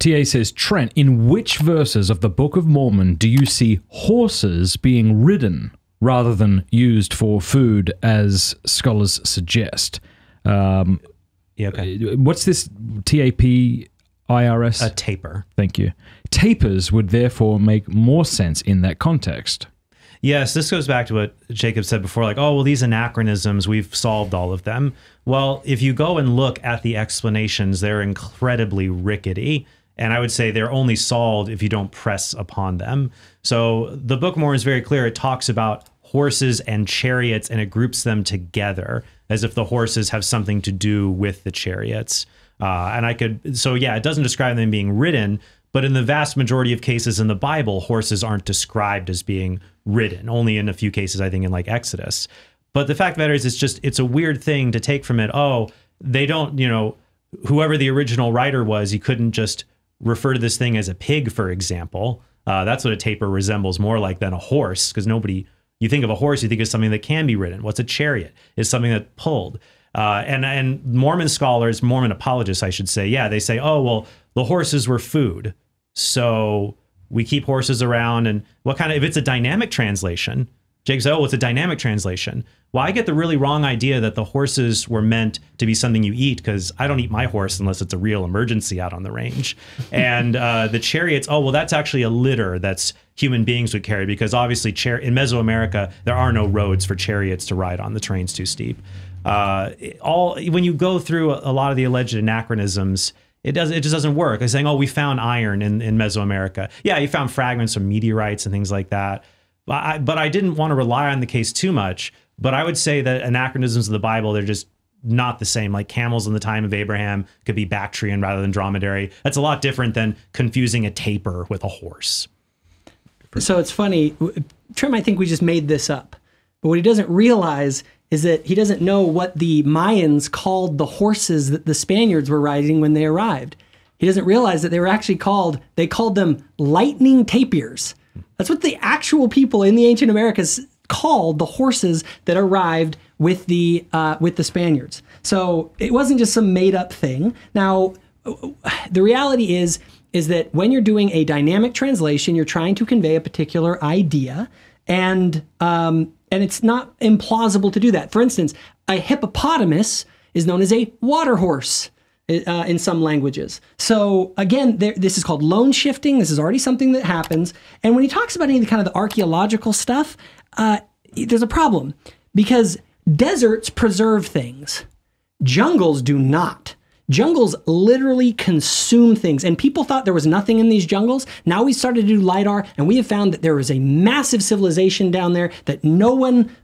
TA says, Trent, in which verses of the Book of Mormon do you see horses being ridden rather than used for food, as scholars suggest? What's this TAPIRS? A tapir. Thank you. Tapirs would therefore make more sense in that context. Yes, this goes back to what Jacob said before, like, oh, well, these anachronisms, we've solved all of them. Well, if you go and look at the explanations, they're incredibly rickety. And I would say they're only solved if you don't press upon them. So the Book of Mormon is very clear. It talks about horses and chariots, and it groups them together as if the horses have something to do with the chariots. So yeah, it doesn't describe them being ridden, but in the vast majority of cases in the Bible, horses aren't described as being ridden, only in a few cases, I think, in like Exodus. But the fact of the matter is, it's a weird thing to take from it. Oh, they don't, whoever the original writer was, he couldn't just refer to this thing as a pig, for example. That's what a tapir resembles more like than a horse, because you think of a horse, you think of something that can be ridden. What's a chariot? It's something that pulled. And Mormon scholars, Mormon apologists, I should say, yeah, they say, oh, well, the horses were food, so we keep horses around. And if it's a dynamic translation, Jake said, oh, it's a dynamic translation. Well, I get the really wrong idea that the horses were meant to be something you eat, because I don't eat my horse unless it's a real emergency out on the range. And the chariots, oh, well, that's actually a litter that's human beings would carry, because obviously in Mesoamerica, there are no roads for chariots to ride on. The terrain's too steep. When you go through a lot of the alleged anachronisms, it just doesn't work. Like saying, oh, we found iron in Mesoamerica. Yeah, you found fragments from meteorites and things like that. But I didn't want to rely on the case too much. But I would say that anachronisms of the Bible, they're just not the same. Like camels in the time of Abraham could be Bactrian rather than dromedary. That's a lot different than confusing a tapir with a horse. So it's funny. Trent might think we just made this up. But what he doesn't realize is that he doesn't know what the Mayans called the horses that the Spaniards were riding when they arrived. He doesn't realize that they were actually they called them lightning tapirs. That's what the actual people in the ancient Americas called the horses that arrived with the Spaniards. So it wasn't just some made up thing. Now, the reality is that when you're doing a dynamic translation, you're trying to convey a particular idea, and it's not implausible to do that. For instance, a hippopotamus is known as a water horse in some languages. So again, this is called loan shifting. This is already something that happens. And when he talks about any of the archaeological stuff, there's a problem, because deserts preserve things. Jungles do not. Jungles literally consume things, and people thought there was nothing in these jungles. Now we started to do LiDAR, and we have found that there is a massive civilization down there that no one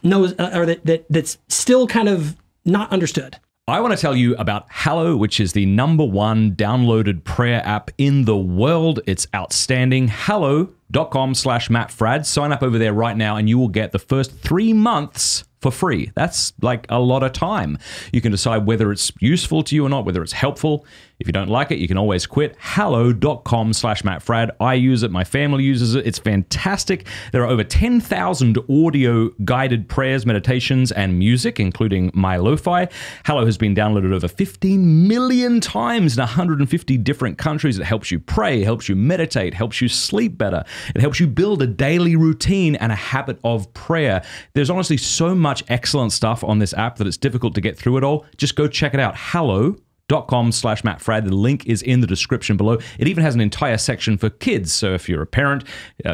knows, or that's still kind of not understood. I want to tell you about Hallow, which is the #1 downloaded prayer app in the world. It's outstanding. Hallow.com/MattFradd. Sign up over there right now, and you will get the first 3 months for free. That's like a lot of time. You can decide whether it's useful to you or not, whether it's helpful. If you don't like it, you can always quit. Hallow.com/MattFradd. I use it. My family uses it. It's fantastic. There are over 10,000 audio guided prayers, meditations, and music, including my lo-fi. Hallow has been downloaded over 15 million times in 150 different countries. It helps you pray, helps you meditate, helps you sleep better. It helps you build a daily routine and a habit of prayer. There's honestly so much excellent stuff on this app that it's difficult to get through it all. Just go check it out. Hallow.com/MattFradd. The link is in the description below. It even has an entire section for kids. So if you're a parent,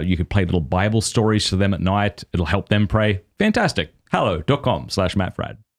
you could play little Bible stories to them at night. It'll help them pray. Fantastic. Hallow.com/MattFradd.